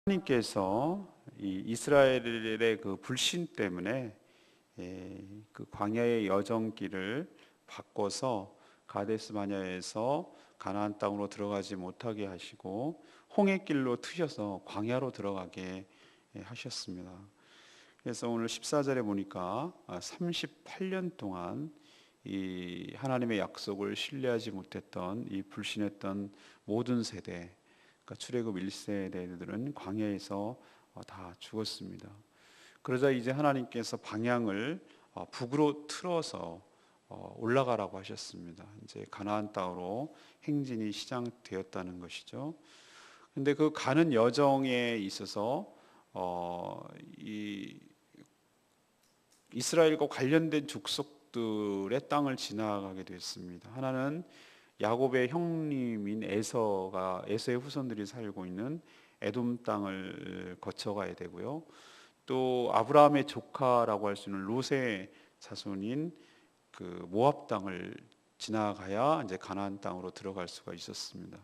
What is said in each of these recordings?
하나님께서 이 이스라엘의 그 불신 때문에 그 광야의 여정길을 바꿔서 가데스 바네아에서 가나안 땅으로 들어가지 못하게 하시고 홍해길로 트셔서 광야로 들어가게 하셨습니다. 그래서 오늘 14절에 보니까 38년 동안 이 하나님의 약속을 신뢰하지 못했던 이 불신했던 모든 세대, 그러니까 출애굽 1세대들은 광야에서 다 죽었습니다. 그러자 이제 하나님께서 방향을 북으로 틀어서 올라가라고 하셨습니다. 이제 가나안 땅으로 행진이 시작되었다는 것이죠. 근데 그 가는 여정에 있어서 이 이스라엘과 관련된 족속들의 땅을 지나가게 됐습니다. 하나는 야곱의 형님인 에서의 후손들이 살고 있는 에돔 땅을 거쳐가야 되고요. 또 아브라함의 조카라고 할 수 있는 롯의 자손인 그 모압 땅을 지나가야 이제 가나안 땅으로 들어갈 수가 있었습니다.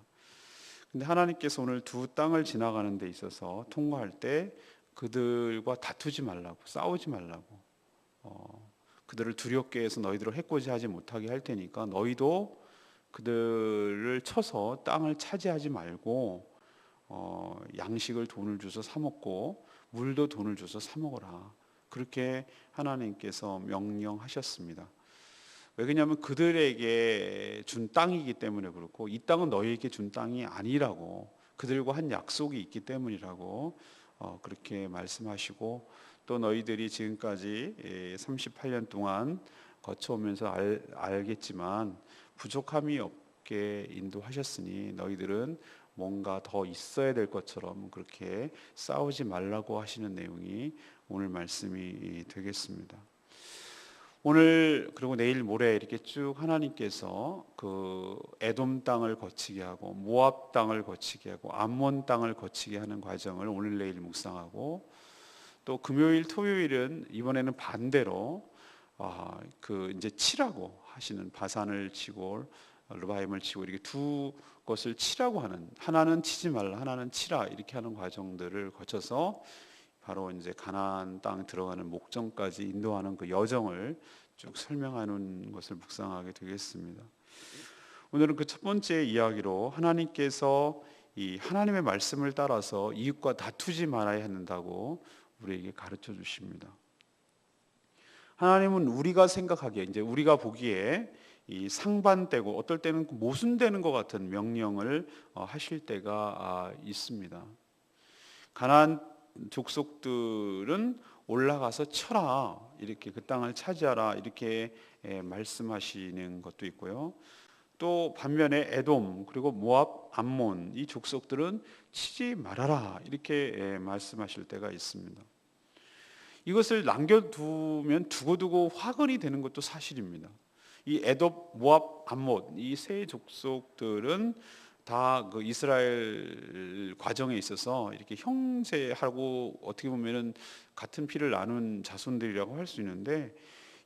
근데 하나님께서 오늘 두 땅을 지나가는 데 있어서 통과할 때 그들과 다투지 말라고, 싸우지 말라고, 그들을 두렵게 해서 너희들을 해코지하지 못하게 할 테니까 너희도 그들을 쳐서 땅을 차지하지 말고 양식을 돈을 줘서 사 먹고 물도 돈을 줘서 사 먹어라. 그렇게 하나님께서 명령하셨습니다. 왜 그러냐면 그들에게 준 땅이기 때문에 그렇고 이 땅은 너희에게 준 땅이 아니라고, 그들과 한 약속이 있기 때문이라고 그렇게 말씀하시고, 또 너희들이 지금까지 38년 동안 거쳐오면서 알겠지만 부족함이 없게 인도하셨으니 너희들은 뭔가 더 있어야 될 것처럼 그렇게 싸우지 말라고 하시는 내용이 오늘 말씀이 되겠습니다. 오늘 그리고 내일 모레 이렇게 쭉 하나님께서 그 에돔 땅을 거치게 하고 모압 땅을 거치게 하고 암몬 땅을 거치게 하는 과정을 오늘 내일 묵상하고, 또 금요일 토요일은 이번에는 반대로 그 이제 치라고 하시는, 바산을 치고 르바임을 치고 이렇게 두 것을 치라고 하는, 하나는 치지 말라 하나는 치라 이렇게 하는 과정들을 거쳐서 바로 이제 가나안 땅 들어가는 목적까지 인도하는 그 여정을 쭉 설명하는 것을 묵상하게 되겠습니다. 오늘은 그 첫 번째 이야기로 하나님께서 이 하나님의 말씀을 따라서 이웃과 다투지 말아야 한다고 우리에게 가르쳐 주십니다. 하나님은 우리가 생각하기에, 이제 우리가 보기에 이 상반되고 어떨 때는 모순되는 것 같은 명령을 하실 때가 있습니다. 가나안 족속들은 올라가서 쳐라, 이렇게 그 땅을 차지하라 이렇게 말씀하시는 것도 있고요. 또 반면에 에돔 그리고 모압, 암몬 이 족속들은 치지 말아라 이렇게 말씀하실 때가 있습니다. 이것을 남겨두면 두고두고 화근이 되는 것도 사실입니다. 이 에돔, 모압, 암몬 이 세 족속들은 다 그 이스라엘 과정에 있어서 이렇게 형제하고 어떻게 보면은 같은 피를 나눈 자손들이라고 할 수 있는데,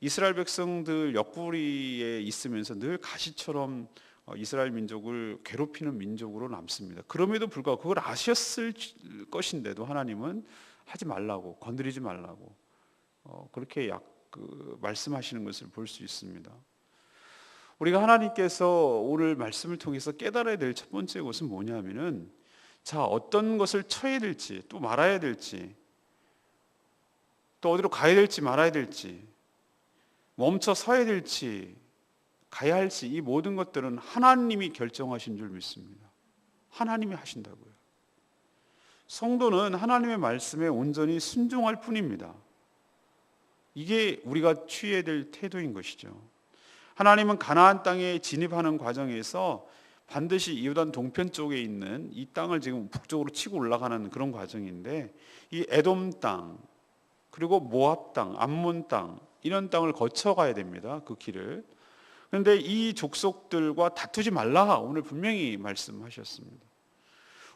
이스라엘 백성들 옆구리에 있으면서 늘 가시처럼 이스라엘 민족을 괴롭히는 민족으로 남습니다. 그럼에도 불구하고 그걸 아셨을 것인데도 하나님은 하지 말라고, 건드리지 말라고 그렇게 말씀하시는 것을 볼 수 있습니다. 우리가 하나님께서 오늘 말씀을 통해서 깨달아야 될 첫 번째 것은 뭐냐면은, 자, 어떤 것을 쳐야 될지, 또 말아야 될지, 또 어디로 가야 될지 말아야 될지, 멈춰 서야 될지 가야 할지, 이 모든 것들은 하나님이 결정하신 줄 믿습니다. 하나님이 하신다고요. 성도는 하나님의 말씀에 온전히 순종할 뿐입니다. 이게 우리가 취해야 될 태도인 것이죠. 하나님은 가나안 땅에 진입하는 과정에서 반드시 요단 동편 쪽에 있는 이 땅을 지금 북쪽으로 치고 올라가는 그런 과정인데, 이 에돔 땅 그리고 모압 땅, 암몬 땅 이런 땅을 거쳐가야 됩니다. 그 길을. 그런데 이 족속들과 다투지 말라 오늘 분명히 말씀하셨습니다.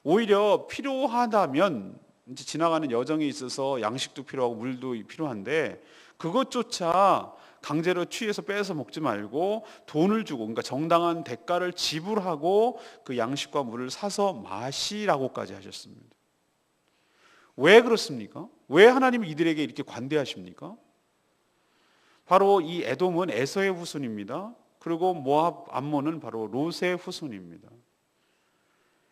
오히려 필요하다면 이제 지나가는 여정에 있어서 양식도 필요하고 물도 필요한데 그것조차 강제로 취해서 빼서 먹지 말고 돈을 주고, 그러니까 정당한 대가를 지불하고 그 양식과 물을 사서 마시라고까지 하셨습니다. 왜 그렇습니까? 왜 하나님이 이들에게 이렇게 관대하십니까? 바로 이 에돔은 에서의 후손입니다. 그리고 모압, 암몬은 바로 롯의 후손입니다.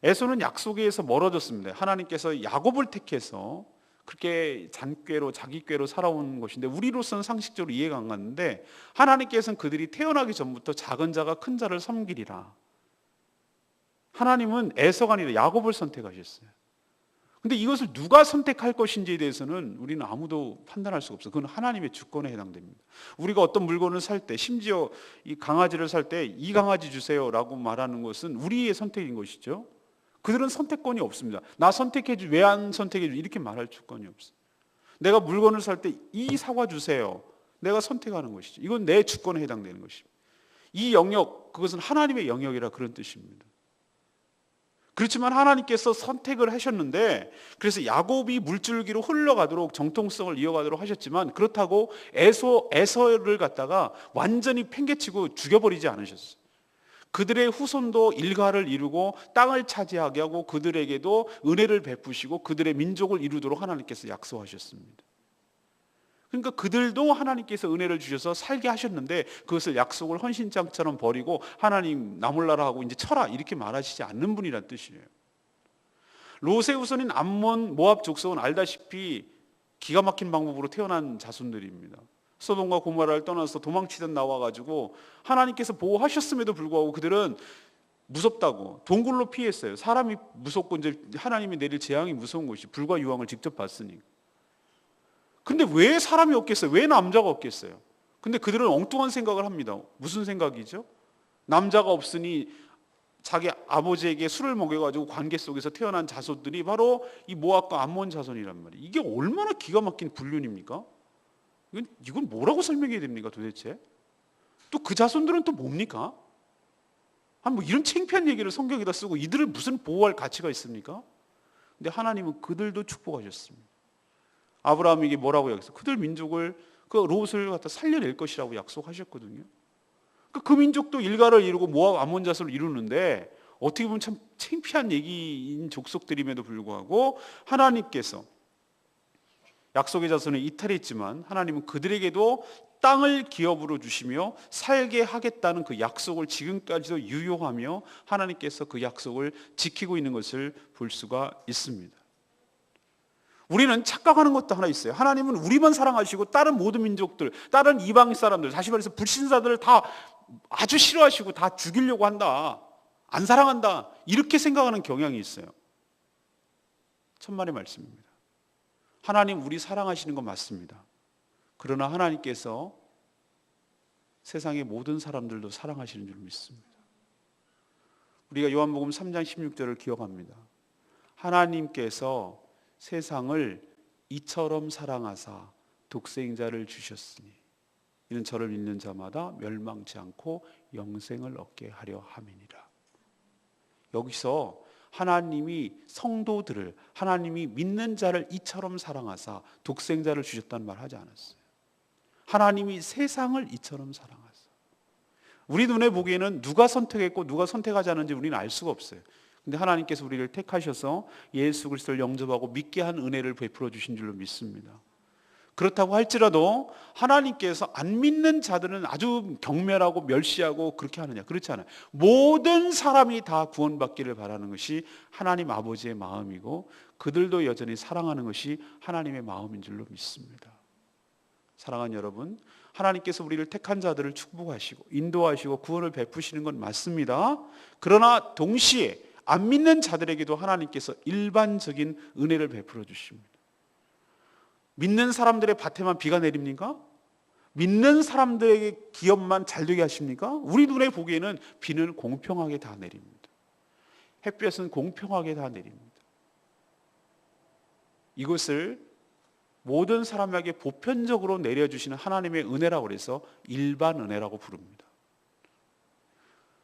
에서는 약속에서 멀어졌습니다. 하나님께서 야곱을 택해서 그렇게 잔꾀로 자기 꾀로 살아온 것인데 우리로서는 상식적으로 이해가 안 갔는데 하나님께서는 그들이 태어나기 전부터 작은 자가 큰 자를 섬기리라. 하나님은 에서가 아니라 야곱을 선택하셨어요. 근데 이것을 누가 선택할 것인지에 대해서는 우리는 아무도 판단할 수가 없어요. 그건 하나님의 주권에 해당됩니다. 우리가 어떤 물건을 살 때, 심지어 이 강아지를 살 때 이 강아지 주세요라고 말하는 것은 우리의 선택인 것이죠. 그들은 선택권이 없습니다. 나 선택해줘, 왜 안 선택해줘 이렇게 말할 주권이 없어요. 내가 물건을 살 때 이 사과 주세요. 내가 선택하는 것이죠. 이건 내 주권에 해당되는 것입니다. 이 영역, 그것은 하나님의 영역이라 그런 뜻입니다. 그렇지만 하나님께서 선택을 하셨는데 그래서 야곱이 물줄기로 흘러가도록 정통성을 이어가도록 하셨지만 그렇다고 에서를 갖다가 완전히 팽개치고 죽여버리지 않으셨어요. 그들의 후손도 일가를 이루고 땅을 차지하게 하고 그들에게도 은혜를 베푸시고 그들의 민족을 이루도록 하나님께서 약속하셨습니다. 그러니까 그들도 하나님께서 은혜를 주셔서 살게 하셨는데 그것을 약속을 헌신장처럼 버리고 하나님 나 몰라라 하고 이제 쳐라 이렇게 말하시지 않는 분이란 뜻이에요. 롯의 후손인 암몬, 모압 족속은 알다시피 기가 막힌 방법으로 태어난 자손들입니다. 소돔과 고모라를 떠나서 도망치듯 나와가지고 하나님께서 보호하셨음에도 불구하고 그들은 무섭다고 동굴로 피했어요. 사람이 무섭고 이제 하나님이 내릴 재앙이 무서운 것이 불과 유황을 직접 봤으니까. 근데 왜 사람이 없겠어요? 왜 남자가 없겠어요? 근데 그들은 엉뚱한 생각을 합니다. 무슨 생각이죠? 남자가 없으니 자기 아버지에게 술을 먹여가지고 관계 속에서 태어난 자손들이 바로 이 모압과 암몬 자손이란 말이에요. 이게 얼마나 기가 막힌 불륜입니까? 이건 뭐라고 설명해야 됩니까 도대체? 또 그 자손들은 또 뭡니까? 뭐 이런 창피한 얘기를 성경에다 쓰고 이들을 무슨 보호할 가치가 있습니까? 근데 하나님은 그들도 축복하셨습니다. 아브라함에게 뭐라고 약속? 그들 민족을 그 롯을 갖다 살려낼 것이라고 약속하셨거든요. 그 민족도 일가를 이루고 모압 암몬 자손을 이루는데 어떻게 보면 참 창피한 얘기인 족속들임에도 불구하고 하나님께서 약속의 자손을 이탈했지만 하나님은 그들에게도 땅을 기업으로 주시며 살게 하겠다는 그 약속을 지금까지도 유효하며 하나님께서 그 약속을 지키고 있는 것을 볼 수가 있습니다. 우리는 착각하는 것도 하나 있어요. 하나님은 우리만 사랑하시고 다른 모든 민족들, 다른 이방 사람들, 다시 말해서 불신자들을 다 아주 싫어하시고 다 죽이려고 한다. 안 사랑한다. 이렇게 생각하는 경향이 있어요. 천만의 말씀입니다. 하나님 우리 사랑하시는 건 맞습니다. 그러나 하나님께서 세상의 모든 사람들도 사랑하시는 줄 믿습니다. 우리가 요한복음 3장 16절을 기억합니다. 하나님께서 세상을 이처럼 사랑하사 독생자를 주셨으니 이는 저를 믿는 자마다 멸망치 않고 영생을 얻게 하려 함이니라. 여기서 하나님이 성도들을 하나님이 믿는 자를 이처럼 사랑하사 독생자를 주셨다는 말 하지 않았어요. 하나님이 세상을 이처럼 사랑하사. 우리 눈에 보기에는 누가 선택했고 누가 선택하지 않은지 우리는 알 수가 없어요. 근데 하나님께서 우리를 택하셔서 예수 그리스도를 영접하고 믿게 한 은혜를 베풀어 주신 줄로 믿습니다. 그렇다고 할지라도 하나님께서 안 믿는 자들은 아주 경멸하고 멸시하고 그렇게 하느냐? 그렇지 않아요. 모든 사람이 다 구원받기를 바라는 것이 하나님 아버지의 마음이고 그들도 여전히 사랑하는 것이 하나님의 마음인 줄로 믿습니다. 사랑하는 여러분, 하나님께서 우리를 택한 자들을 축복하시고 인도하시고 구원을 베푸시는 건 맞습니다. 그러나 동시에 안 믿는 자들에게도 하나님께서 일반적인 은혜를 베풀어 주십니다. 믿는 사람들의 밭에만 비가 내립니까? 믿는 사람들에게 기업만 잘 되게 하십니까? 우리 눈에 보기에는 비는 공평하게 다 내립니다. 햇볕은 공평하게 다 내립니다. 이것을 모든 사람에게 보편적으로 내려주시는 하나님의 은혜라고 해서 일반 은혜라고 부릅니다.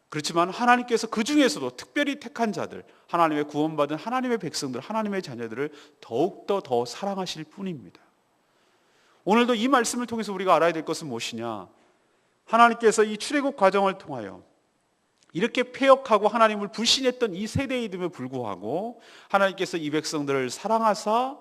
그렇지만 하나님께서 그 중에서도 특별히 택한 자들, 하나님의 구원받은 하나님의 백성들, 하나님의 자녀들을 더욱더 더 사랑하실 뿐입니다. 오늘도 이 말씀을 통해서 우리가 알아야 될 것은 무엇이냐? 하나님께서 이 출애굽 과정을 통하여 이렇게 패역하고 하나님을 불신했던 이 세대임에도 불구하고 하나님께서 이 백성들을 사랑하사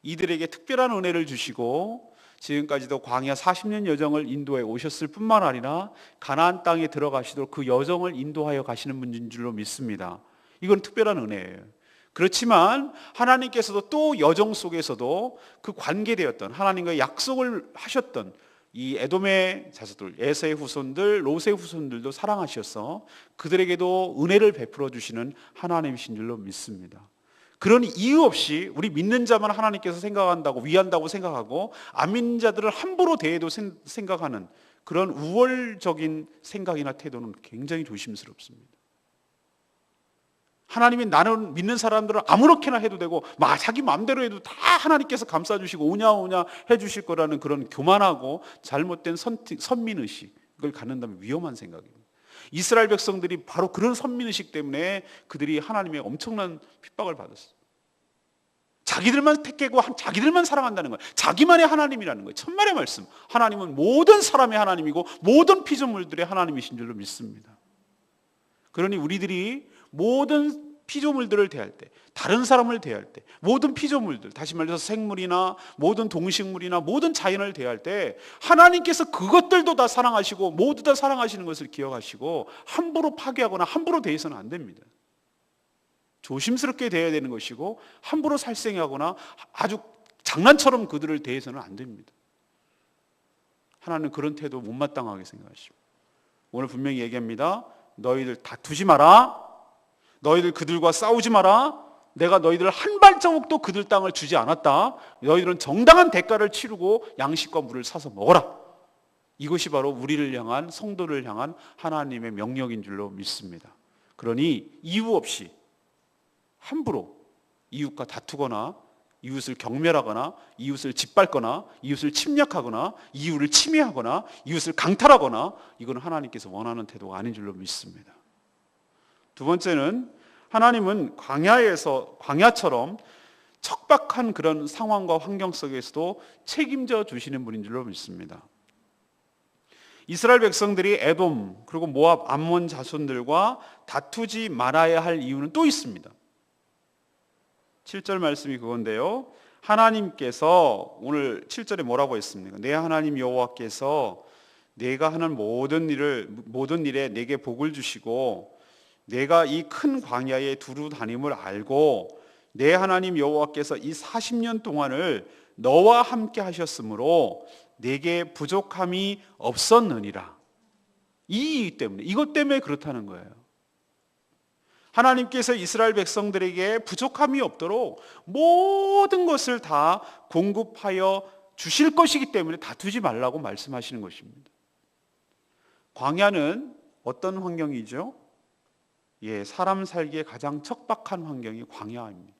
이들에게 특별한 은혜를 주시고 지금까지도 광야 40년 여정을 인도해 오셨을 뿐만 아니라 가나안 땅에 들어가시도록 그 여정을 인도하여 가시는 분인 줄로 믿습니다. 이건 특별한 은혜예요. 그렇지만 하나님께서도 또 여정 속에서도 그 관계되었던, 하나님과 약속을 하셨던 이 에돔의 자손들, 에서의 후손들, 롯의 후손들도 사랑하셔서 그들에게도 은혜를 베풀어 주시는 하나님이신 줄로 믿습니다. 그런 이유 없이 우리 믿는 자만 하나님께서 생각한다고, 위한다고 생각하고 안 믿는 자들을 함부로 대해도 생각하는 그런 우월적인 생각이나 태도는 굉장히 조심스럽습니다. 하나님이 나는 믿는 사람들은 아무렇게나 해도 되고 자기 마음대로 해도 다 하나님께서 감싸주시고 오냐오냐 해주실 거라는 그런 교만하고 잘못된 선민의식을 갖는다면 위험한 생각입니다. 이스라엘 백성들이 바로 그런 선민의식 때문에 그들이 하나님의 엄청난 핍박을 받았어요. 자기들만 택하고 자기들만 사랑한다는 거예요. 자기만의 하나님이라는 거예요. 천만의 말씀. 하나님은 모든 사람의 하나님이고 모든 피조물들의 하나님이신 줄로 믿습니다. 그러니 우리들이 모든 피조물들을 대할 때, 다른 사람을 대할 때, 모든 피조물들, 다시 말해서 생물이나 모든 동식물이나 모든 자연을 대할 때 하나님께서 그것들도 다 사랑하시고 모두 다 사랑하시는 것을 기억하시고 함부로 파괴하거나 함부로 대해서는 안 됩니다. 조심스럽게 대해야 되는 것이고 함부로 살생하거나 아주 장난처럼 그들을 대해서는 안 됩니다. 하나님은 그런 태도 못마땅하게 생각하십니다. 오늘 분명히 얘기합니다. 너희들 다투지 마라. 너희들 그들과 싸우지 마라. 내가 너희들 한 발자국도 그들 땅을 주지 않았다. 너희들은 정당한 대가를 치르고 양식과 물을 사서 먹어라. 이것이 바로 우리를 향한, 성도를 향한 하나님의 명령인 줄로 믿습니다. 그러니 이유 없이 함부로 이웃과 다투거나 이웃을 경멸하거나 이웃을 짓밟거나 이웃을 침략하거나 이웃을 침해하거나 이웃을 강탈하거나 이건 하나님께서 원하는 태도가 아닌 줄로 믿습니다. 두 번째는 하나님은 광야처럼 척박한 그런 상황과 환경 속에서도 책임져 주시는 분인 줄로 믿습니다. 이스라엘 백성들이 에돔 그리고 모압, 암몬 자손들과 다투지 말아야 할 이유는 또 있습니다. 7절 말씀이 그건데요. 하나님께서 오늘 7절에 뭐라고 했습니까? 내 하나님 여호와께서 내가 하는 모든 일에 내게 복을 주시고 내가 이 큰 광야에 두루 다님을 알고 내 하나님 여호와께서 이 40년 동안을 너와 함께 하셨으므로 내게 부족함이 없었느니라. 이것 때문에 그렇다는 거예요. 하나님께서 이스라엘 백성들에게 부족함이 없도록 모든 것을 다 공급하여 주실 것이기 때문에 다투지 말라고 말씀하시는 것입니다. 광야는 어떤 환경이죠? 사람 살기에 가장 척박한 환경이 광야입니다.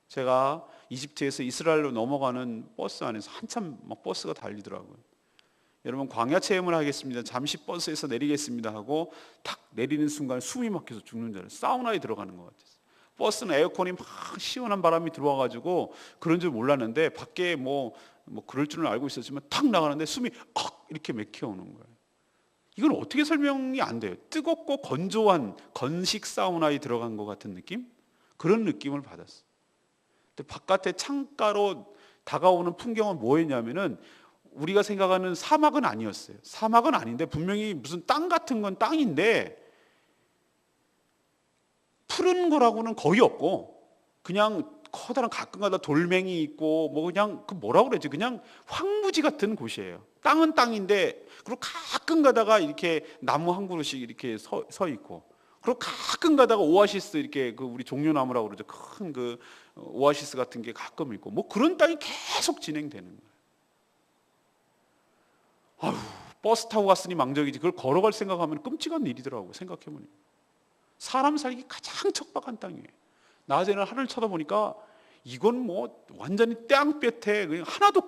제가 이집트에서 이스라엘로 넘어가는 버스 안에서 한참 막 버스가 달리더라고요. 여러분 광야 체험을 하겠습니다. 잠시 버스에서 내리겠습니다 하고 탁 내리는 순간 숨이 막혀서 죽는 줄 알았어요. 사우나에 들어가는 것 같았어요. 버스는 에어컨이 막 시원한 바람이 들어와가지고 그런 줄 몰랐는데 밖에 뭐 그럴 줄은 알고 있었지만 탁 나가는데 숨이 이렇게 막혀오는 거예요. 이건 어떻게 설명이 안 돼요. 뜨겁고 건조한 건식 사우나에 들어간 것 같은 느낌? 그런 느낌을 받았어요. 근데 바깥에 창가로 다가오는 풍경은 뭐였냐면은 우리가 생각하는 사막은 아니었어요. 사막은 아닌데 분명히 무슨 땅 같은 건 땅인데 푸른 거라고는 거의 없고 그냥 커다란 가끔가다 돌멩이 있고 그냥 뭐라고 그러지? 그냥 황무지 같은 곳이에요. 땅은 땅인데 그리고 가끔 가다가 이렇게 나무 한 그루씩 이렇게 서 있고 그리고 가끔 가다가 오아시스 이렇게 우리 종려나무라고 그러죠. 큰 오아시스 같은 게 가끔 있고 그런 땅이 계속 진행되는 거예요. 버스 타고 갔으니 망정이지 그걸 걸어갈 생각하면 끔찍한 일이더라고요. 생각해보니 사람 살기 가장 척박한 땅이에요. 낮에는 하늘 쳐다보니까 이건 완전히 땅볕에 그냥 하나도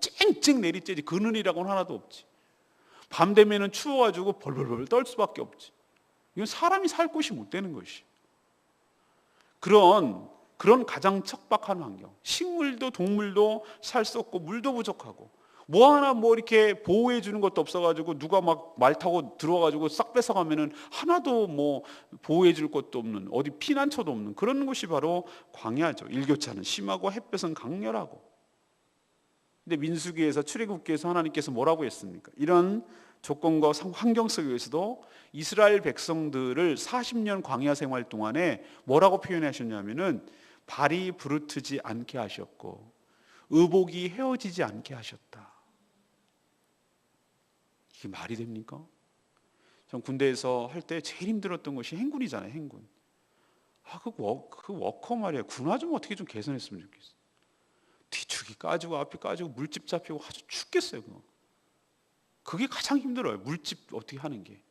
쨍쨍 내리쬐지 그늘이라고는 하나도 없지. 밤 되면은 추워가지고 벌벌벌 떨 수밖에 없지. 이건 사람이 살 곳이 못 되는 것이. 그런 가장 척박한 환경, 식물도 동물도 살 수 없고 물도 부족하고 뭐 하나 뭐 이렇게 보호해 주는 것도 없어가지고 누가 막 말 타고 들어와가지고 싹 뺏어가면은 하나도 뭐 보호해 줄 것도 없는, 어디 피난처도 없는 그런 곳이 바로 광야죠. 일교차는 심하고 햇볕은 강렬하고. 근데 민수기에서, 출애굽기에서 하나님께서 뭐라고 했습니까? 이런 조건과 환경 속에서도 이스라엘 백성들을 40년 광야 생활 동안에 뭐라고 표현하셨냐면은 발이 부르트지 않게 하셨고 의복이 헤어지지 않게 하셨다. 이게 말이 됩니까? 전 군대에서 할 때 제일 힘들었던 것이 행군이잖아요. 행군. 그 워커 말이야. 군화 좀 어떻게 좀 개선했으면 좋겠어. 뒤축이 까지고 앞이 까지고 물집 잡히고 아주 죽겠어요. 그게 가장 힘들어요. 물집 어떻게 하는 게.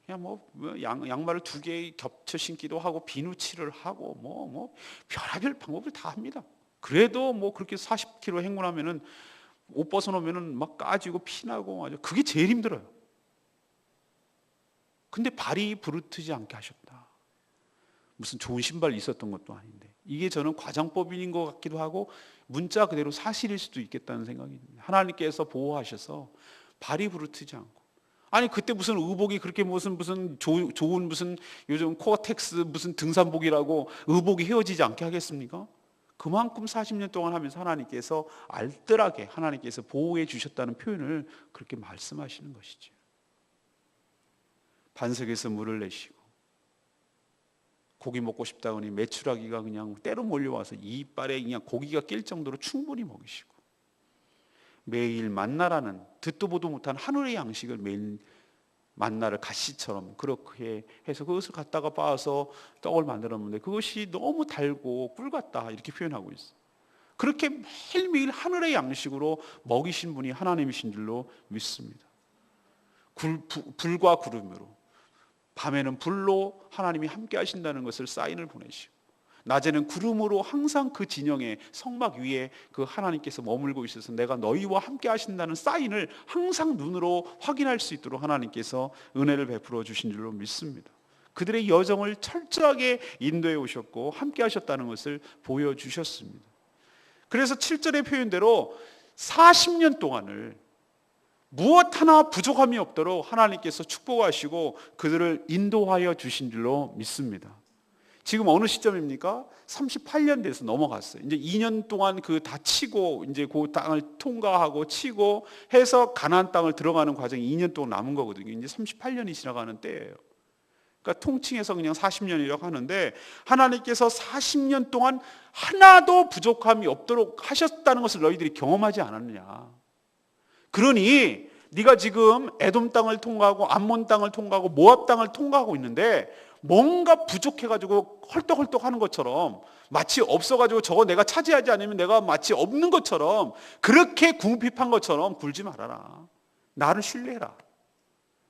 그냥 뭐 양말을 2개 겹쳐 신기도 하고 비누칠을 하고 뭐 별의별 방법을 다 합니다. 그래도 뭐 그렇게 40km 행군하면은 옷 벗어놓으면은 막 까지고 피나고 아주 그게 제일 힘들어요. 근데 발이 부르트지 않게 하셨다. 무슨 좋은 신발 있었던 것도 아닌데 이게 저는 과장법인 것 같기도 하고 문자 그대로 사실일 수도 있겠다는 생각이 듭니다. 하나님께서 보호하셔서 발이 부르트지 않고, 아니 그때 무슨 의복이 그렇게 무슨 좋은 무슨 요즘 코어텍스 무슨 등산복이라고 의복이 헤어지지 않게 하겠습니까? 그만큼 40년 동안 하면서 하나님께서 알뜰하게 하나님께서 보호해 주셨다는 표현을 그렇게 말씀하시는 것이죠. 반석에서 물을 내시고 고기 먹고 싶다 하니 메추라기가 그냥 때로 몰려와서 이빨에 그냥 고기가 낄 정도로 충분히 먹이시고, 매일 만나라는 듣도 보도 못한 하늘의 양식을 매일 만나를 가시처럼 그렇게 해서 그것을 갖다가 빻아서 떡을 만들었는데 그것이 너무 달고 꿀 같다 이렇게 표현하고 있어요. 그렇게 매일매일 하늘의 양식으로 먹이신 분이 하나님이신 줄로 믿습니다. 불과 구름으로, 밤에는 불로 하나님이 함께 하신다는 것을 사인을 보내시고, 낮에는 구름으로 항상 그 진영의 성막 위에 그 하나님께서 머물고 있어서 내가 너희와 함께 하신다는 사인을 항상 눈으로 확인할 수 있도록 하나님께서 은혜를 베풀어 주신 줄로 믿습니다. 그들의 여정을 철저하게 인도해 오셨고 함께 하셨다는 것을 보여주셨습니다. 그래서 7절의 표현대로 40년 동안을 무엇 하나 부족함이 없도록 하나님께서 축복하시고 그들을 인도하여 주신 줄로 믿습니다. 지금 어느 시점입니까? 38년 돼서 넘어갔어요. 이제 2년 동안 그 다 치고 이제 그 땅을 통과하고 치고 해서 가나안 땅을 들어가는 과정이 2년 동안 남은 거거든요. 이제 38년이 지나가는 때예요. 그러니까 통칭해서 그냥 40년이라고 하는데 하나님께서 40년 동안 하나도 부족함이 없도록 하셨다는 것을 너희들이 경험하지 않았느냐. 그러니 네가 지금 에돔 땅을 통과하고 암몬 땅을 통과하고 모압 땅을 통과하고 있는데 뭔가 부족해가지고 헐떡헐떡 하는 것처럼, 마치 없어가지고 저거 내가 차지하지 않으면 내가 마치 없는 것처럼 그렇게 궁핍한 것처럼 굴지 말아라. 나를 신뢰해라.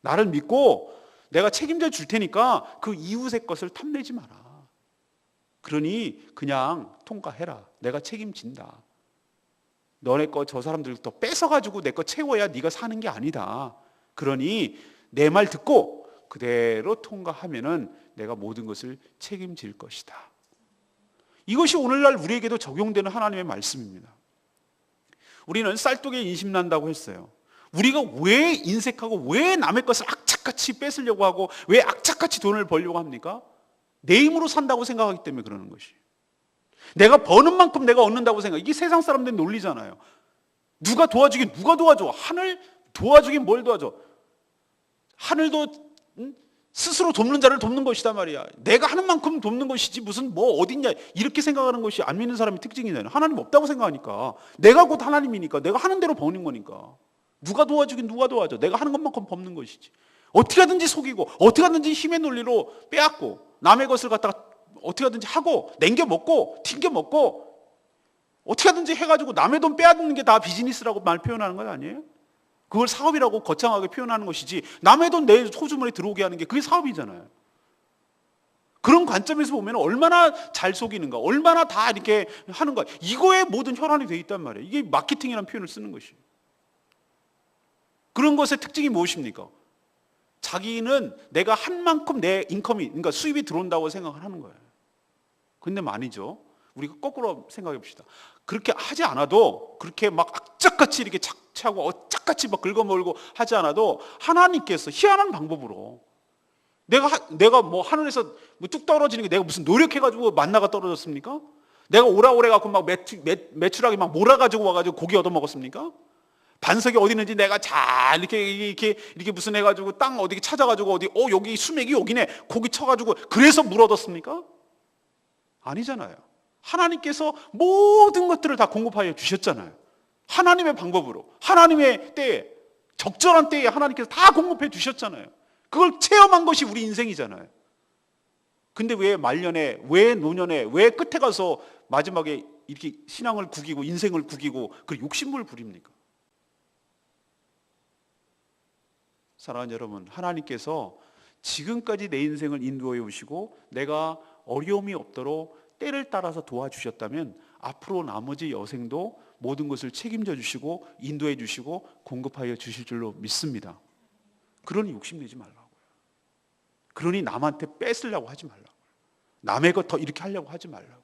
나를 믿고 내가 책임져 줄 테니까 그 이웃의 것을 탐내지 마라. 그러니 그냥 통과해라. 내가 책임진다. 너네 거 저 사람들부터 뺏어가지고 내 거 채워야 네가 사는 게 아니다. 그러니 내 말 듣고 그대로 통과하면은 내가 모든 것을 책임질 것이다. 이것이 오늘날 우리에게도 적용되는 하나님의 말씀입니다. 우리는 쌀독에 인심난다고 했어요. 우리가 왜 인색하고 왜 남의 것을 악착같이 뺏으려고 하고 왜 악착같이 돈을 벌려고 합니까? 내 힘으로 산다고 생각하기 때문에 그러는 것이. 내가 버는 만큼 내가 얻는다고 생각. 이게 세상 사람들의 논리잖아요. 누가 도와주긴 누가 도와줘. 하늘 도와주긴 뭘 도와줘. 하늘도 스스로 돕는 자를 돕는 것이다 말이야. 내가 하는 만큼 돕는 것이지 무슨 뭐 어딨냐 이렇게 생각하는 것이 안 믿는 사람의 특징이잖아요. 하나님 없다고 생각하니까. 내가 곧 하나님이니까 내가 하는 대로 버는 거니까. 누가 도와주긴 누가 도와줘. 내가 하는 것만큼 버는 것이지. 어떻게 하든지 속이고 어떻게 하든지 힘의 논리로 빼앗고 남의 것을 갖다가 어떻게 하든지 하고 냉겨 먹고 튕겨 먹고 어떻게 하든지 해가지고 남의 돈 빼앗는 게 다 비즈니스라고 말 표현하는 건 아니에요? 그걸 사업이라고 거창하게 표현하는 것이지 남의 돈 내 소주머니에 들어오게 하는 게 그게 사업이잖아요. 그런 관점에서 보면 얼마나 잘 속이는가, 얼마나 다 이렇게 하는가, 이거에 모든 혈안이 되어 있단 말이에요. 이게 마케팅이라는 표현을 쓰는 것이. 그런 것의 특징이 무엇입니까? 자기는 내가 한 만큼 내 인컴이, 그러니까 수입이 들어온다고 생각을 하는 거예요. 근데 아니죠. 우리가 거꾸로 생각해 봅시다. 그렇게 하지 않아도 그렇게 막 악착같이 이렇게 착취하고 어짝같이 막 긁어몰고 하지 않아도 하나님께서 희한한 방법으로 내가 뭐 하늘에서 뭐 뚝 떨어지는 게 내가 무슨 노력해가지고 만나가 떨어졌습니까? 내가 오라오래 갖고 막 매출하게 막 몰아가지고 와가지고 고기 얻어 먹었습니까? 반석이 어디 있는지 내가 잘 이렇게 무슨 해가지고 땅 어디 찾아가지고 여기 수맥이 여기네 고기 쳐가지고 그래서 물 얻었습니까? 아니잖아요. 하나님께서 모든 것들을 다 공급하여 주셨잖아요. 하나님의 방법으로, 하나님의 때에, 적절한 때에 하나님께서 다 공급해 주셨잖아요. 그걸 체험한 것이 우리 인생이잖아요. 근데 왜 말년에, 왜 노년에, 왜 끝에 가서 마지막에 이렇게 신앙을 구기고 인생을 구기고 그 욕심을 부립니까? 사랑하는 여러분, 하나님께서 지금까지 내 인생을 인도해 오시고 내가 어려움이 없도록 때를 따라서 도와주셨다면 앞으로 나머지 여생도 모든 것을 책임져 주시고 인도해 주시고 공급하여 주실 줄로 믿습니다. 그러니 욕심내지 말라고요. 그러니 남한테 뺏으려고 하지 말라고요. 남의 것 더 이렇게 하려고 하지 말라고요.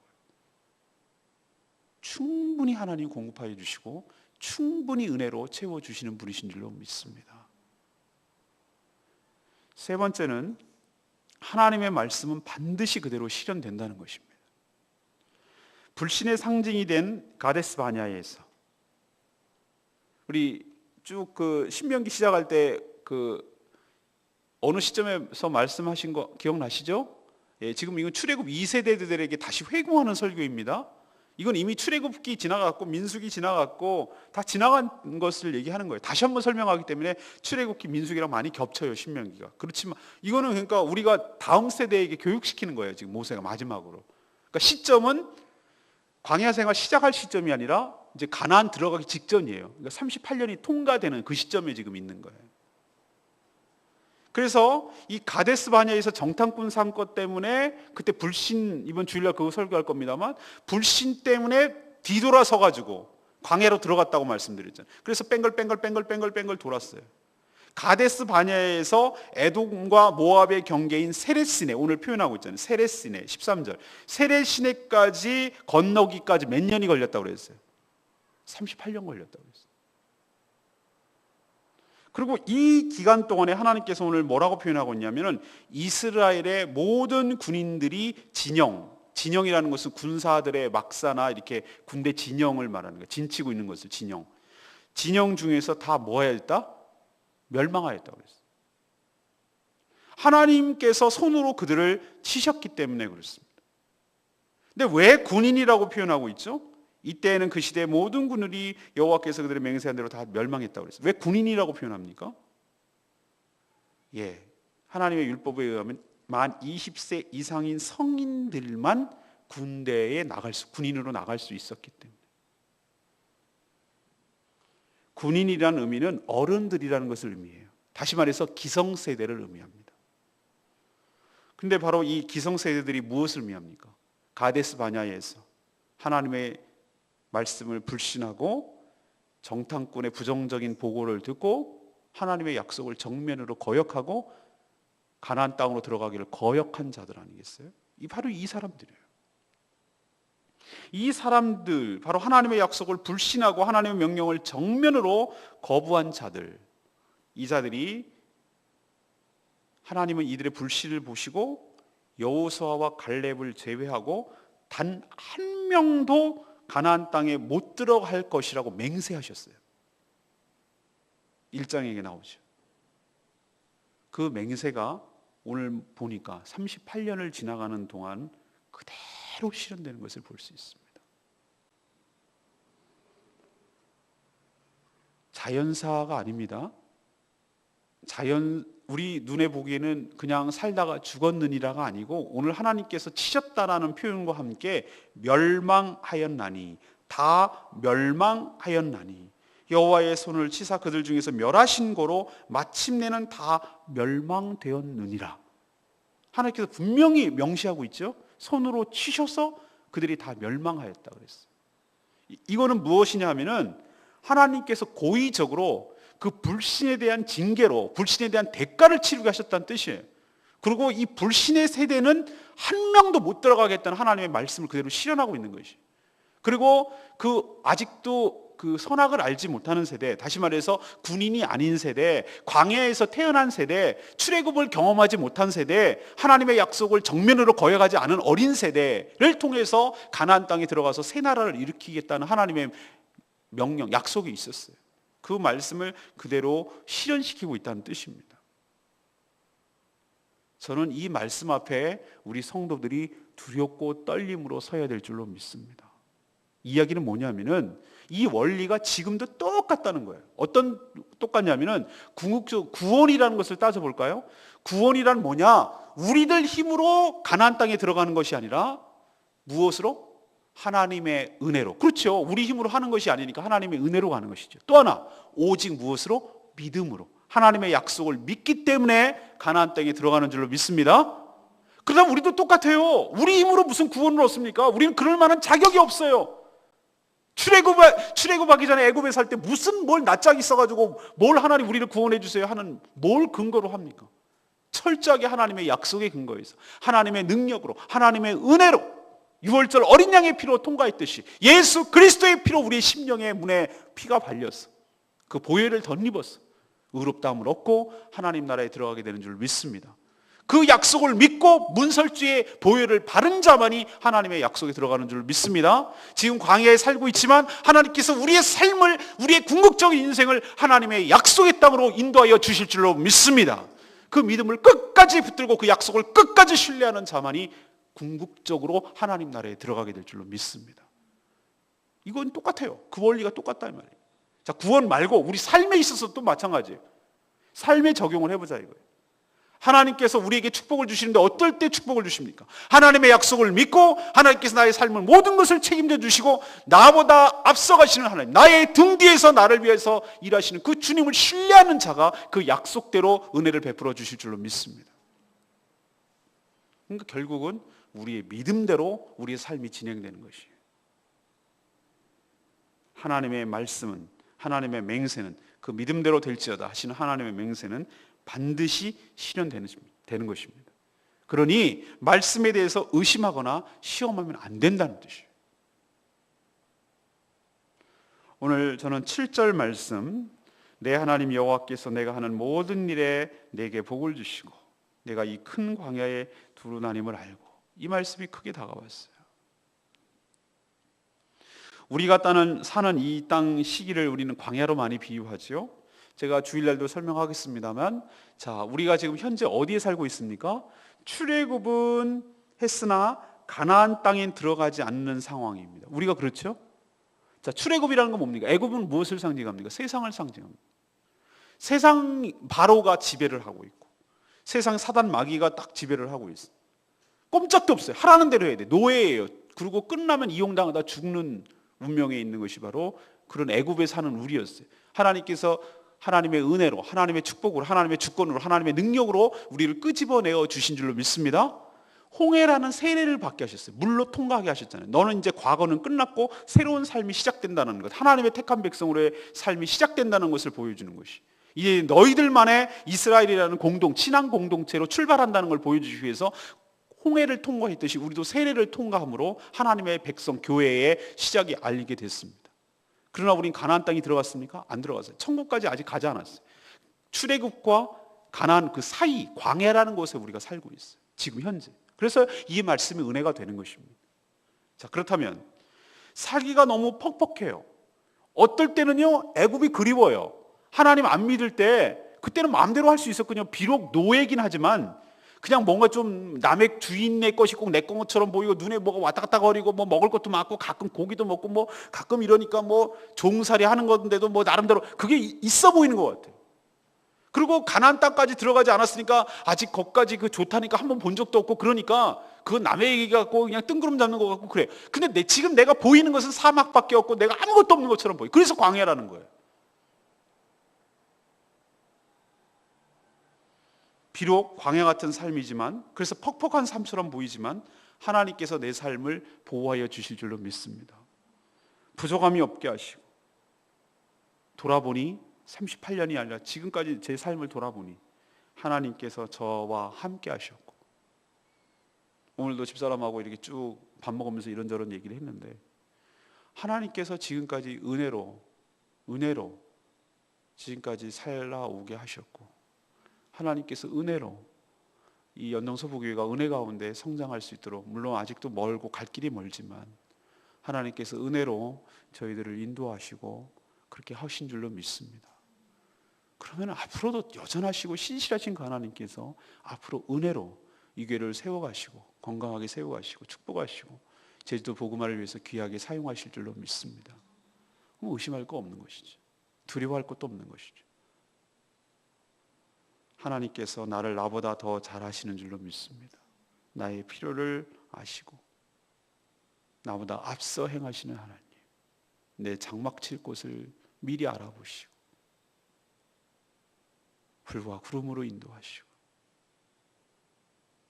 충분히 하나님 공급하여 주시고 충분히 은혜로 채워주시는 분이신 줄로 믿습니다. 세 번째는 하나님의 말씀은 반드시 그대로 실현된다는 것입니다. 불신의 상징이 된 가데스 바냐에서 우리 쭉 그 신명기 시작할 때 어느 시점에서 말씀하신 거 기억나시죠? 예, 지금 이건 출애굽 2세대들에게 다시 회고하는 설교입니다. 이건 이미 출애굽기 지나갔고 민수기 지나갔고 다 지나간 것을 얘기하는 거예요. 다시 한번 설명하기 때문에 출애굽기 민수기랑 많이 겹쳐요, 신명기가. 그렇지만 이거는 그러니까 우리가 다음 세대에게 교육시키는 거예요, 지금 모세가 마지막으로. 그러니까 시점은 광야 생활 시작할 시점이 아니라 이제 가나안 들어가기 직전이에요. 그러니까 38년이 통과되는 그 시점에 지금 있는 거예요. 그래서 이 가데스 바냐에서 정탐꾼 삼은 것 때문에 그때 불신, 이번 주일날 그거 설교할 겁니다만 불신 때문에 뒤돌아서 가지고 광야로 들어갔다고 말씀드렸잖아요. 그래서 뺑글 돌았어요. 가데스 바냐에서 에돔과 모압의 경계인 세렛시네, 오늘 표현하고 있잖아요. 세렛시네 13절. 세렛시네까지 건너기까지 몇 년이 걸렸다고 그랬어요? 38년 걸렸다고 그랬어요. 그리고 이 기간 동안에 하나님께서 오늘 뭐라고 표현하고 있냐면은 이스라엘의 모든 군인들이 진영이라는 것은 군사들의 막사나 이렇게 군대 진영을 말하는 거예요. 진치고 있는 것을 진영 중에서 다 뭐 하였다? 멸망하였다고 그랬어요. 하나님께서 손으로 그들을 치셨기 때문에 그렇습니다. 근데 왜 군인이라고 표현하고 있죠? 이때에는 그 시대의 모든 군인이 여호와께서 그들의 맹세한 대로 다 멸망했다고 그랬어요. 왜 군인이라고 표현합니까? 예, 하나님의 율법에 의하면 만 20세 이상인 성인들만 군인으로 나갈 수 있었기 때문에. 군인이라는 의미는 어른들이라는 것을 의미해요. 다시 말해서 기성세대를 의미합니다. 근데 바로 이 기성세대들이 무엇을 의미합니까? 가데스 바냐에서 하나님의 말씀을 불신하고 정탐꾼의 부정적인 보고를 듣고 하나님의 약속을 정면으로 거역하고 가나안 땅으로 들어가기를 거역한 자들 아니겠어요? 바로 이 사람들이에요. 이 사람들, 바로 하나님의 약속을 불신하고 하나님의 명령을 정면으로 거부한 자들, 이 자들이 하나님은 이들의 불신을 보시고 여호수아와 갈렙을 제외하고 단 한 명도 가나안 땅에 못 들어갈 것이라고 맹세하셨어요. 1장에 나오죠. 그 맹세가 오늘 보니까 38년을 지나가는 동안 그대로 실현되는 것을 볼 수 있습니다. 자연사가 아닙니다. 우리 눈에 보기에는 그냥 살다가 죽었느니라가 아니고 오늘 하나님께서 치셨다라는 표현과 함께 멸망하였나니, 다 멸망하였나니, 여호와의 손을 치사 그들 중에서 멸하신 거로 마침내는 다 멸망되었느니라. 하나님께서 분명히 명시하고 있죠. 손으로 치셔서 그들이 다 멸망하였다 그랬어요. 이거는 무엇이냐 하면은 하나님께서 고의적으로 그 불신에 대한 징계로, 불신에 대한 대가를 치르게 하셨다는 뜻이에요. 그리고 이 불신의 세대는 한 명도 못 들어가겠다는 하나님의 말씀을 그대로 실현하고 있는 것이에요. 그리고 그 아직도 그 선악을 알지 못하는 세대, 다시 말해서 군인이 아닌 세대, 광야에서 태어난 세대, 출애굽을 경험하지 못한 세대, 하나님의 약속을 정면으로 거역하지 않은 어린 세대를 통해서 가나안 땅에 들어가서 새 나라를 일으키겠다는 하나님의 명령, 약속이 있었어요. 그 말씀을 그대로 실현시키고 있다는 뜻입니다. 저는 이 말씀 앞에 우리 성도들이 두렵고 떨림으로 서야 될 줄로 믿습니다. 이야기는 뭐냐면은 이 원리가 지금도 똑같다는 거예요. 어떤 똑같냐면은 궁극적 구원이라는 것을 따져볼까요? 구원이란 뭐냐? 우리들 힘으로 가나안 땅에 들어가는 것이 아니라 무엇으로? 하나님의 은혜로. 그렇죠. 우리 힘으로 하는 것이 아니니까 하나님의 은혜로 가는 것이죠. 또 하나, 오직 무엇으로? 믿음으로. 하나님의 약속을 믿기 때문에 가나안 땅에 들어가는 줄로 믿습니다. 그러다 우리도 똑같아요. 우리 힘으로 무슨 구원을 얻습니까? 우리는 그럴 만한 자격이 없어요. 출애굽하기 전에 애굽에 살 때 무슨 뭘 낯짝이 있어가지고 뭘 하나님 우리를 구원해 주세요 하는 뭘 근거로 합니까? 철저하게 하나님의 약속의 근거에서 하나님의 능력으로 하나님의 은혜로 유월절 어린 양의 피로 통과했듯이 예수 그리스도의 피로 우리의 심령의 문에 피가 발렸어. 그 보혈을 덧입었어. 의롭다함을 얻고 하나님 나라에 들어가게 되는 줄 믿습니다. 그 약속을 믿고 문설주의 보혈을 바른 자만이 하나님의 약속에 들어가는 줄 믿습니다. 지금 광야에 살고 있지만 하나님께서 우리의 삶을, 우리의 궁극적인 인생을 하나님의 약속의 땅으로 인도하여 주실 줄로 믿습니다. 그 믿음을 끝까지 붙들고 그 약속을 끝까지 신뢰하는 자만이 궁극적으로 하나님 나라에 들어가게 될 줄로 믿습니다. 이건 똑같아요. 그 원리가 똑같다 이 말이에요. 자, 구원 말고 우리 삶에 있어서 또 마찬가지예요. 삶에 적용을 해보자 이거예요. 하나님께서 우리에게 축복을 주시는데 어떨 때 축복을 주십니까? 하나님의 약속을 믿고 하나님께서 나의 삶을 모든 것을 책임져 주시고 나보다 앞서가시는 하나님, 나의 등 뒤에서 나를 위해서 일하시는 그 주님을 신뢰하는 자가 그 약속대로 은혜를 베풀어 주실 줄로 믿습니다. 그러니까 결국은 우리의 믿음대로 우리의 삶이 진행되는 것이에요. 하나님의 말씀은, 하나님의 맹세는 그 믿음대로 될지어다 하시는 하나님의 맹세는 반드시 실현되는 것입니다. 그러니 말씀에 대해서 의심하거나 시험하면 안 된다는 뜻이에요. 오늘 저는 7절 말씀, 내 하나님 여호와께서 내가 하는 모든 일에 내게 복을 주시고 내가 이 큰 광야에 두루 다님을 알고, 이 말씀이 크게 다가왔어요. 우리가 사는 이 땅 시기를 우리는 광야로 많이 비유하죠. 제가 주일날도 설명하겠습니다만, 자, 우리가 지금 현재 어디에 살고 있습니까? 출애굽은 했으나 가나안 땅에 들어가지 않는 상황입니다. 우리가 그렇죠? 자, 출애굽이라는 건 뭡니까? 애굽은 무엇을 상징합니까? 세상을 상징합니다. 세상 바로가 지배를 하고 있고 세상 사단 마귀가 딱 지배를 하고 있어요. 꼼짝도 없어요. 하라는 대로 해야 돼. 노예예요. 그리고 끝나면 이용당하다 죽는 운명에 있는 것이 바로 그런 애굽에 사는 우리였어요. 하나님께서 하나님의 은혜로, 하나님의 축복으로, 하나님의 주권으로, 하나님의 능력으로 우리를 끄집어내어 주신 줄로 믿습니다. 홍해라는 세례를 받게 하셨어요. 물로 통과하게 하셨잖아요. 너는 이제 과거는 끝났고 새로운 삶이 시작된다는 것, 하나님의 택한 백성으로의 삶이 시작된다는 것을 보여주는 것이, 이제 너희들만의 이스라엘이라는 신앙 공동체로 출발한다는 걸 보여주기 위해서 홍해를 통과했듯이 우리도 세례를 통과함으로 하나님의 백성 교회의 시작이 알리게 됐습니다. 그러나 우린 가나안 땅이 들어갔습니까? 안 들어갔어요. 천국까지 아직 가지 않았어요. 출애굽과 가나안 그 사이 광야라는 곳에 우리가 살고 있어요. 지금 현재. 그래서 이 말씀이 은혜가 되는 것입니다. 자, 그렇다면 살기가 너무 퍽퍽해요. 어떨 때는요, 애굽이 그리워요. 하나님 안 믿을 때 그때는 마음대로 할 수 있었거든요. 비록 노예긴 하지만 그냥 뭔가 좀 남의 주인의 것이 꼭 내 것처럼 보이고 눈에 뭐가 왔다 갔다 거리고 뭐 먹을 것도 많고 가끔 고기도 먹고 뭐 가끔 이러니까 뭐 종살이 하는 건데도 뭐 나름대로 그게 있어 보이는 것 같아요. 그리고 가나안 땅까지 들어가지 않았으니까 아직 거기까지 그 좋다니까 한번 본 적도 없고, 그러니까 그건 남의 얘기 같고 그냥 뜬구름 잡는 것 같고 그래. 근데 지금 내가 보이는 것은 사막밖에 없고 내가 아무것도 없는 것처럼 보여. 그래서 광야라는 거예요. 비록 광야 같은 삶이지만, 그래서 퍽퍽한 삶처럼 보이지만 하나님께서 내 삶을 보호하여 주실 줄로 믿습니다. 부족함이 없게 하시고, 돌아보니 38년이 아니라 지금까지 제 삶을 돌아보니 하나님께서 저와 함께 하셨고, 오늘도 집사람하고 이렇게 쭉 밥 먹으면서 이런저런 얘기를 했는데 하나님께서 지금까지 은혜로 은혜로 지금까지 살아오게 하셨고, 하나님께서 은혜로 이 연동서부교회가 은혜 가운데 성장할 수 있도록, 물론 아직도 멀고 갈 길이 멀지만 하나님께서 은혜로 저희들을 인도하시고 그렇게 하신 줄로 믿습니다. 그러면 앞으로도 여전하시고 신실하신 그 하나님께서 앞으로 은혜로 이 교회를 세워가시고 건강하게 세워가시고 축복하시고 제주도 복음화를 위해서 귀하게 사용하실 줄로 믿습니다. 그럼 의심할 거 없는 것이죠. 두려워할 것도 없는 것이죠. 하나님께서 나를 나보다 더 잘하시는 줄로 믿습니다. 나의 필요를 아시고 나보다 앞서 행하시는 하나님, 내 장막 칠 곳을 미리 알아보시고 불과 구름으로 인도하시고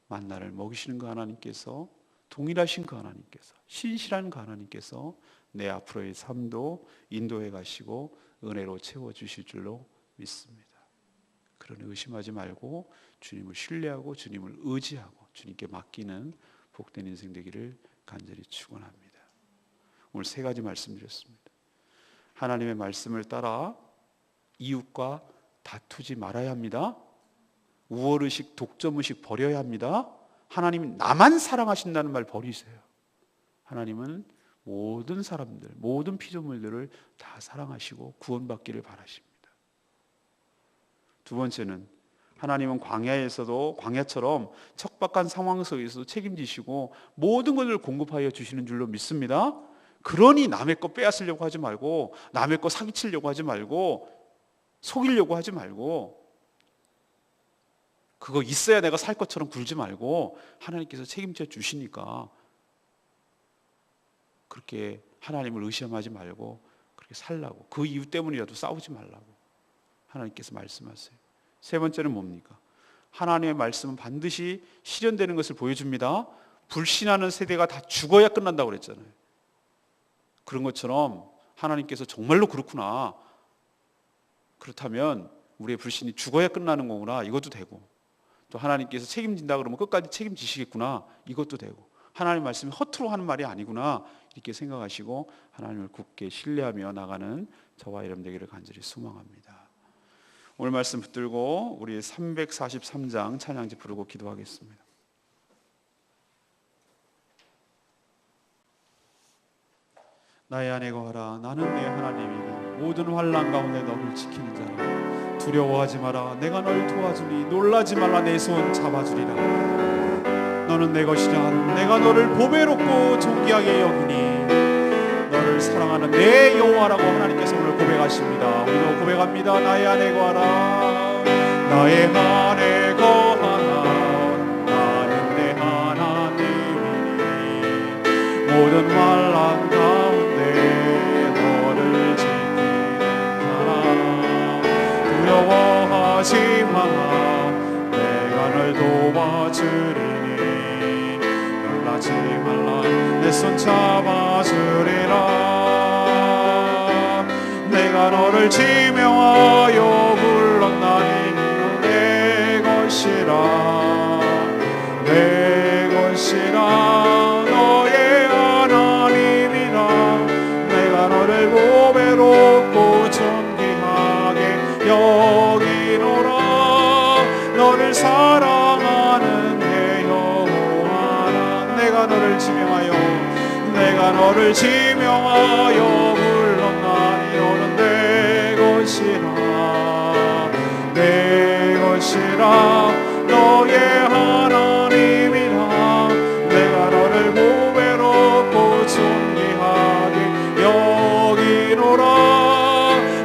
만나를 먹이시는 그 하나님께서, 동일하신 그 하나님께서, 신실한 그 하나님께서 내 앞으로의 삶도 인도해 가시고 은혜로 채워주실 줄로 믿습니다. 그러니 의심하지 말고 주님을 신뢰하고 주님을 의지하고 주님께 맡기는 복된 인생 되기를 간절히 축원합니다. 오늘 세 가지 말씀드렸습니다. 하나님의 말씀을 따라 이웃과 다투지 말아야 합니다. 우월의식, 독점의식 버려야 합니다. 하나님이 나만 사랑하신다는 말 버리세요. 하나님은 모든 사람들, 모든 피조물들을 다 사랑하시고 구원받기를 바라십니다. 두 번째는 하나님은 광야에서도, 광야처럼 척박한 상황 속에서도 책임지시고 모든 것을 공급하여 주시는 줄로 믿습니다. 그러니 남의 거 빼앗으려고 하지 말고, 남의 거 사기치려고 하지 말고, 속이려고 하지 말고, 그거 있어야 내가 살 것처럼 굴지 말고 하나님께서 책임져 주시니까 그렇게 하나님을 의심하지 말고 그렇게 살라고, 그 이유 때문이라도 싸우지 말라고 하나님께서 말씀하세요. 세 번째는 뭡니까? 하나님의 말씀은 반드시 실현되는 것을 보여줍니다. 불신하는 세대가 다 죽어야 끝난다고 그랬잖아요. 그런 것처럼 하나님께서 정말로 그렇구나, 그렇다면 우리의 불신이 죽어야 끝나는 거구나, 이것도 되고, 또 하나님께서 책임진다 그러면 끝까지 책임지시겠구나, 이것도 되고, 하나님 말씀이 허투루 하는 말이 아니구나, 이렇게 생각하시고 하나님을 굳게 신뢰하며 나가는 저와 여러분 되기를 간절히 소망합니다. 오늘 말씀 붙들고 우리 343장 찬양지 부르고 기도하겠습니다. 나의 안에 거하라, 나는 네 하나님이다. 모든 환난 가운데 너를 지키는 자라. 두려워하지 마라, 내가 널 도와주니. 놀라지 말라, 내 손 잡아주리라. 너는 내 것이라. 내가 너를 보배롭고 존귀하게 여기니. 너를 사랑하는 내 여호와라고 하나님께서 오늘 고백하십니다. 우리도 고백합니다. 나의 안에 거하라, 나의 안에 거하라, 나는 내 하나님이니. 모든 환난 가운데 너를 지키는 자라. 두려워하지 마라, 내가 널 도와주리니. 놀라지 말라, 내 손 잡아주리라. 내가 너를 지명하여 불렀나니. 내 것이라, 내 것이라, 너의 하나님이라. 내가 너를 보배롭고 존귀하게 여기노라. 너를 사랑하는 내 여호와라. 내가 너를 지명하여, 내가 너를 지명하여 불렀나니. 너는 내 것이라, 내 것이라, 너의 하나님이라. 내가 너를 보배롭고 존귀하게 여기노라.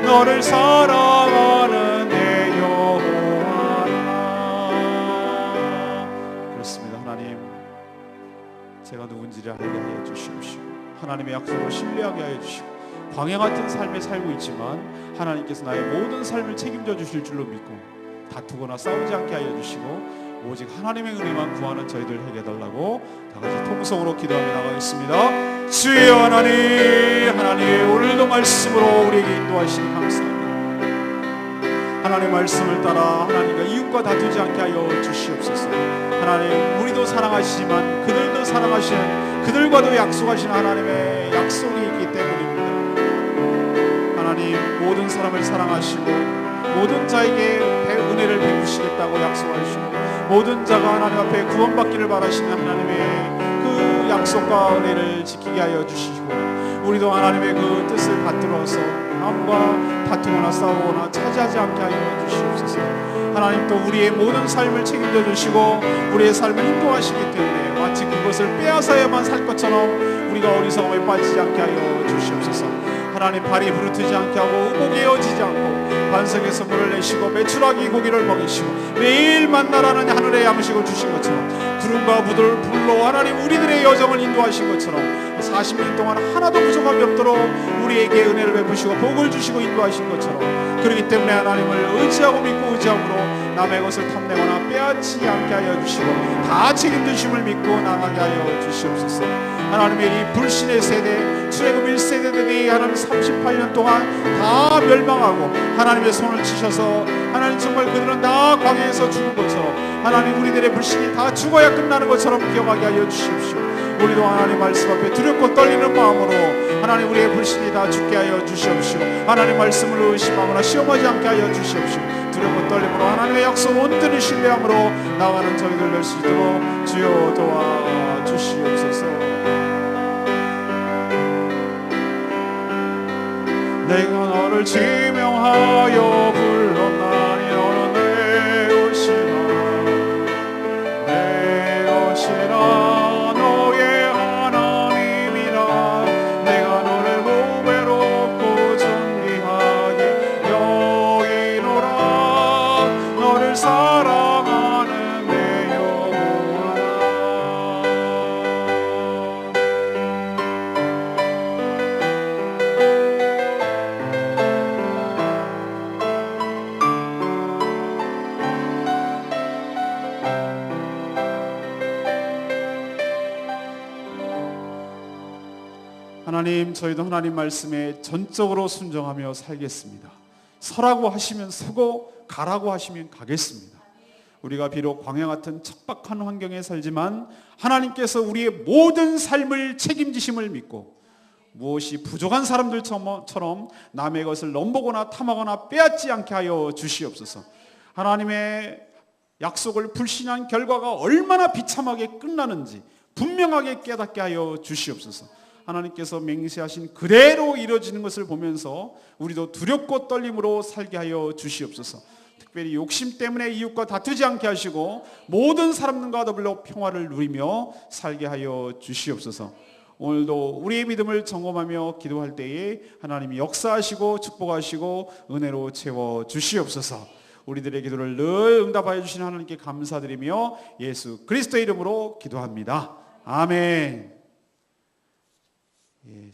너를 사랑하는 내 여호와라. 그렇습니다. 하나님, 제가 누군지를 알게 하여 주시옵시고 하나님의 약속을 신뢰하게 하여 주시고, 광야 같은 삶에 살고 있지만 하나님께서 나의 모든 삶을 책임져 주실 줄로 믿고 다투거나 싸우지 않게 하여 주시고 오직 하나님의 은혜만 구하는 저희들 되게 해달라고 다 같이 통성으로 기도하며 나가겠습니다. 주여 하나님, 하나님 오늘도 말씀으로 우리에게 인도하시니 감사합니다. 하나님의 말씀을 따라 하나님과 이웃과 다투지 않게 하여 주시옵소서. 하나님, 우리도 사랑하시지만 그들도 사랑하시는, 그들과도 약속하시는 하나님의 약속이 있기 때문입니다. 하나님, 모든 사람을 사랑하시고 모든 자에게 은혜를 베푸시겠다고 약속하시고 모든 자가 하나님 앞에 구원받기를 바라시는 하나님의 그 약속과 은혜를 지키게 하여 주시고 우리도 하나님의 그 뜻을 받들어서 남과 다투거나 싸우거나 차지하지 않게 하여 주시옵소서. 하나님 또 우리의 모든 삶을 책임져 주시고 우리의 삶을 인도하시기 때문에 마치 그것을 빼앗아야만 살 것처럼 우리가 어리석음에 빠지지 않게 하여 주시옵소서. 하나님 발이 부르트지 않게 하고 의복이 에어지지 않고 반석에서 물을 내시고 메추라기 고기를 먹이시고 매일 만나라는 하늘의 양식을 주신 것처럼 구름과 불로 하나님 우리들의 여정을 인도하신 것처럼 40년 동안 하나도 부족함이 없도록 우리에게 은혜를 베푸시고 복을 주시고 인도하신 것처럼 그렇기 때문에 하나님을 의지하고 믿고 의지함으로 남의 것을 탐내거나 빼앗지 않게 하여 주시고 다 책임지심을 믿고 나가게 하여 주시옵소서. 하나님의 이 불신의 세대 출애굽 1세대들이 하나님 38년 동안 다 멸망하고 하나님의 손을 치셔서 하나님 정말 그들은 다 광야에서 죽은 것처럼 하나님 우리들의 불신이 다 죽어야 끝나는 것처럼 기억하게 하여 주십시오. 우리도 하나님 말씀 앞에 두렵고 떨리는 마음으로 하나님 우리의 불신이 다 죽게 하여 주시옵시고 하나님 말씀을 의심하거나 시험하지 않게 하여 주시옵시고 두렵고 떨림으로 하나님의 약속 온전히 신뢰함으로 나가는 저희들 될 수 있도록 주여 도와주시옵소서. 내가 너를 지명하여 불렀나니 너는 내 옷이라 너의 하나님이라. 내가 너를 보배롭고 존귀하게 여기노라. 너를 사랑하는 내 영혼아. 하나님, 저희도 하나님 말씀에 전적으로 순종하며 살겠습니다. 서라고 하시면 서고 가라고 하시면 가겠습니다. 우리가 비록 광야 같은 척박한 환경에 살지만 하나님께서 우리의 모든 삶을 책임지심을 믿고 무엇이 부족한 사람들처럼 남의 것을 넘보거나 탐하거나 빼앗지 않게 하여 주시옵소서. 하나님의 약속을 불신한 결과가 얼마나 비참하게 끝나는지 분명하게 깨닫게 하여 주시옵소서. 하나님께서 맹세하신 그대로 이루어지는 것을 보면서 우리도 두렵고 떨림으로 살게 하여 주시옵소서. 특별히 욕심 때문에 이웃과 다투지 않게 하시고 모든 사람들과 더불어 평화를 누리며 살게 하여 주시옵소서. 오늘도 우리의 믿음을 점검하며 기도할 때에 하나님이 역사하시고 축복하시고 은혜로 채워 주시옵소서. 우리들의 기도를 늘 응답하여 주시는 하나님께 감사드리며 예수 그리스도의 이름으로 기도합니다. 아멘.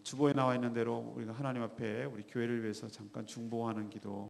주보에 나와 있는 대로 우리가 하나님 앞에 우리 교회를 위해서 잠깐 중보하는 기도